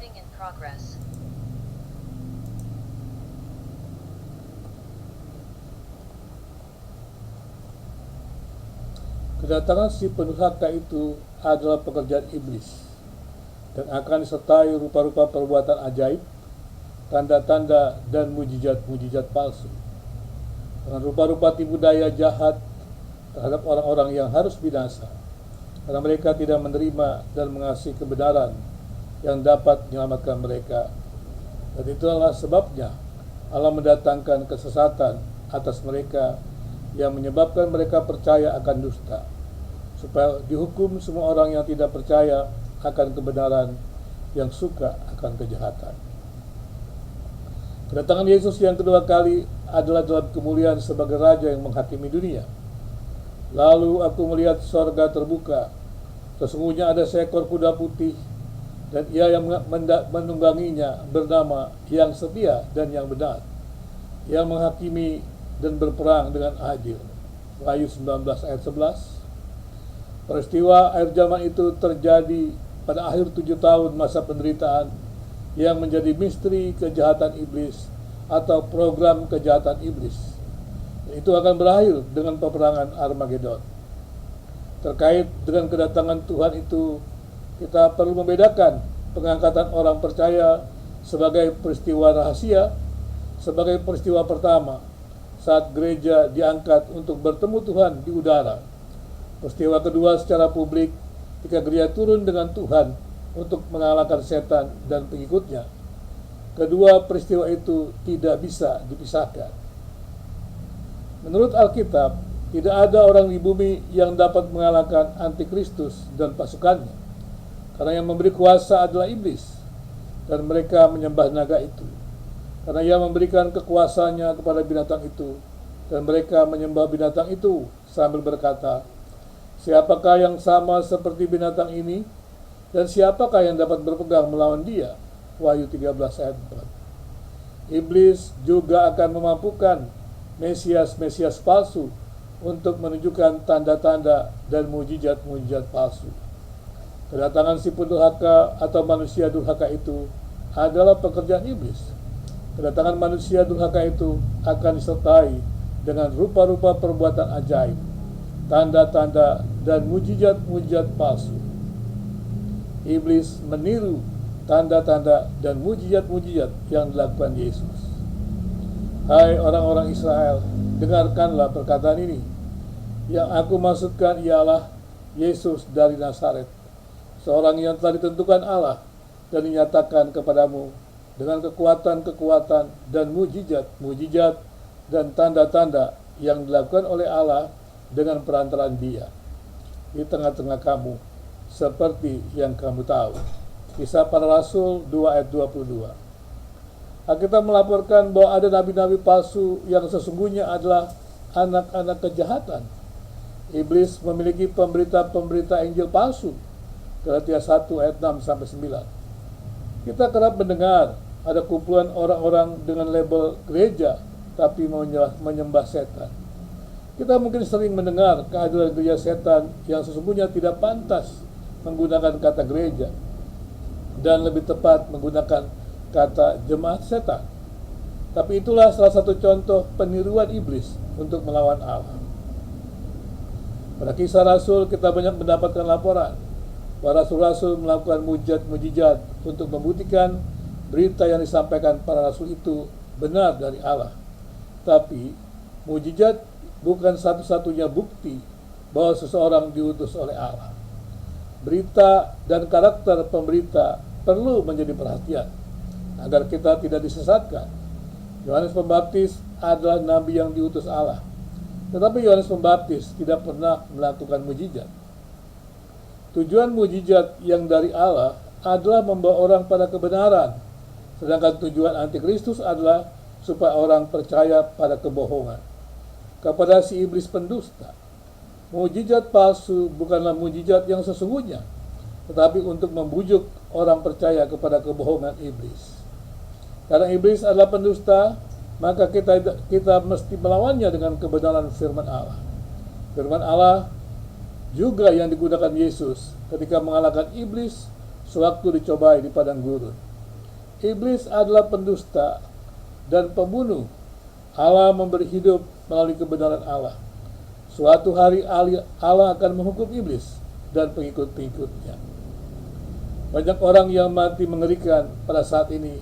Recording in progress. Kedatangan si pendurhaka itu adalah pekerjaan iblis dan akan disertai rupa-rupa perbuatan ajaib, tanda-tanda dan mujizat-mujizat palsu, dengan rupa-rupa tipu daya jahat terhadap orang-orang yang harus binasa, karena mereka tidak menerima dan mengasihi kebenaran yang dapat menyelamatkan mereka. Dan itulah sebabnya Allah mendatangkan kesesatan atas mereka yang menyebabkan mereka percaya akan dusta, supaya dihukum semua orang yang tidak percaya akan kebenaran, yang suka akan kejahatan. Kedatangan Yesus yang kedua kali adalah dalam kemuliaan sebagai Raja yang menghakimi dunia. Lalu aku melihat sorga terbuka, sesungguhnya ada seekor kuda putih, dan ia yang menungganginya bernama Yang Setia dan Yang Benar, yang menghakimi dan berperang dengan adil. Wahyu 19 ayat 11. Peristiwa akhir zaman itu terjadi pada akhir 7 tahun masa penderitaan yang menjadi misteri kejahatan iblis atau program kejahatan iblis. Itu akan berakhir dengan peperangan Armageddon. Terkait dengan kedatangan Tuhan itu, kita perlu membedakan pengangkatan orang percaya sebagai peristiwa rahasia, sebagai peristiwa pertama saat gereja diangkat untuk bertemu Tuhan di udara. Peristiwa kedua secara publik ketika gereja turun dengan Tuhan untuk mengalahkan setan dan pengikutnya. Kedua peristiwa itu tidak bisa dipisahkan. Menurut Alkitab, tidak ada orang di bumi yang dapat mengalahkan antikristus dan pasukannya, karena yang memberi kuasa adalah iblis, dan mereka menyembah naga itu, karena ia memberikan kekuasaannya kepada binatang itu, dan mereka menyembah binatang itu sambil berkata, siapakah yang sama seperti binatang ini, dan siapakah yang dapat berpegang melawan dia? Wahyu 13 ayat 4. Iblis juga akan memampukan Mesias-Mesias palsu untuk menunjukkan tanda-tanda dan mujizat-mujizat palsu. Kedatangan si pendurhaka atau manusia durhaka itu adalah pekerjaan iblis. Kedatangan manusia durhaka itu akan disertai dengan rupa-rupa perbuatan ajaib, tanda-tanda dan mujizat-mujizat palsu. Iblis meniru tanda-tanda dan mujizat-mujizat yang dilakukan Yesus. Hai orang-orang Israel, dengarkanlah perkataan ini. Yang aku maksudkan ialah Yesus dari Nazaret, seorang yang telah ditentukan Allah dan dinyatakan kepadamu dengan kekuatan-kekuatan dan mujizat-mujizat dan tanda-tanda yang dilakukan oleh Allah dengan perantaraan Dia di tengah-tengah kamu, seperti yang kamu tahu. Kisah Para Rasul 2 ayat 22. Alkitab melaporkan bahwa ada nabi-nabi palsu yang sesungguhnya adalah anak-anak kejahatan. Iblis memiliki pemberita-pemberita Injil palsu. Galatia 1 ayat 6 sampai 9. Kita kerap mendengar ada kumpulan orang-orang dengan label gereja tapi menyembah setan. Kita mungkin sering mendengar kehadiran gereja setan yang sesungguhnya tidak pantas menggunakan kata gereja, dan lebih tepat menggunakan kata jemaat setan. Tapi itulah salah satu contoh peniruan iblis untuk melawan Allah. Pada Kisah Rasul kita banyak mendapatkan laporan bahwa rasul-rasul melakukan mujizat-mujizat untuk membuktikan berita yang disampaikan para rasul itu benar dari Allah. Tapi mujizat bukan satu-satunya bukti bahwa seseorang diutus oleh Allah. Berita dan karakter pemberita perlu menjadi perhatian agar kita tidak disesatkan. Yohanes Pembaptis adalah nabi yang diutus Allah, tetapi Yohanes Pembaptis tidak pernah melakukan mujizat. Tujuan mujizat yang dari Allah adalah membawa orang pada kebenaran, sedangkan tujuan antikristus adalah supaya orang percaya pada kebohongan, kepada si iblis pendusta. Mujizat palsu bukanlah mujizat yang sesungguhnya, tetapi untuk membujuk orang percaya kepada kebohongan iblis. Karena iblis adalah pendusta, maka kita mesti melawannya dengan kebenaran firman Allah. Firman Allah juga yang digunakan Yesus ketika mengalahkan iblis sewaktu dicobai di padang gurun. Iblis adalah pendusta dan pembunuh. Allah memberi hidup melalui kebenaran Allah. Suatu hari Allah akan menghukum iblis dan pengikut-pengikutnya. Banyak orang yang mati mengerikan pada saat ini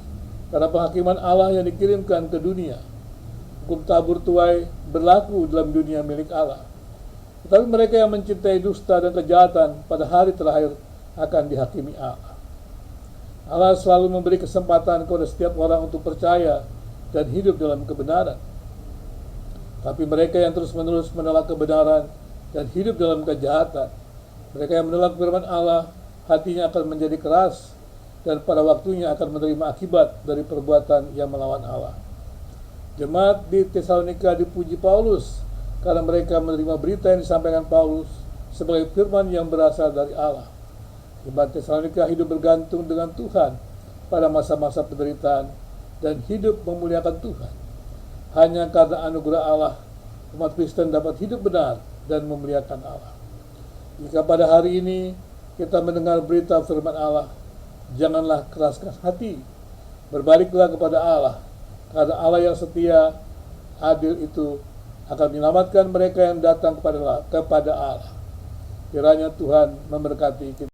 karena penghakiman Allah yang dikirimkan ke dunia. Hukum tabur tuai berlaku dalam dunia milik Allah. Tetapi mereka yang mencintai dusta dan kejahatan pada hari terakhir akan dihakimi Allah. Allah selalu memberi kesempatan kepada setiap orang untuk percaya dan hidup dalam kebenaran. Tapi mereka yang terus-menerus menolak kebenaran dan hidup dalam kejahatan, mereka yang menolak firman Allah, hatinya akan menjadi keras dan pada waktunya akan menerima akibat dari perbuatan yang melawan Allah. Jemaat di Tesalonika dipuji Paulus karena mereka menerima berita yang disampaikan Paulus sebagai firman yang berasal dari Allah. Jemaat Tesalonika hidup bergantung dengan Tuhan pada masa-masa penderitaan dan hidup memuliakan Tuhan. Hanya karena anugerah Allah, umat Kristen dapat hidup benar dan memuliakan Allah. Jika pada hari ini kita mendengar berita firman Allah, janganlah keraskan hati. Berbaliklah kepada Allah, karena Allah yang setia, adil itu akan menyelamatkan mereka yang datang kepada Allah. Kiranya Tuhan memberkati kita.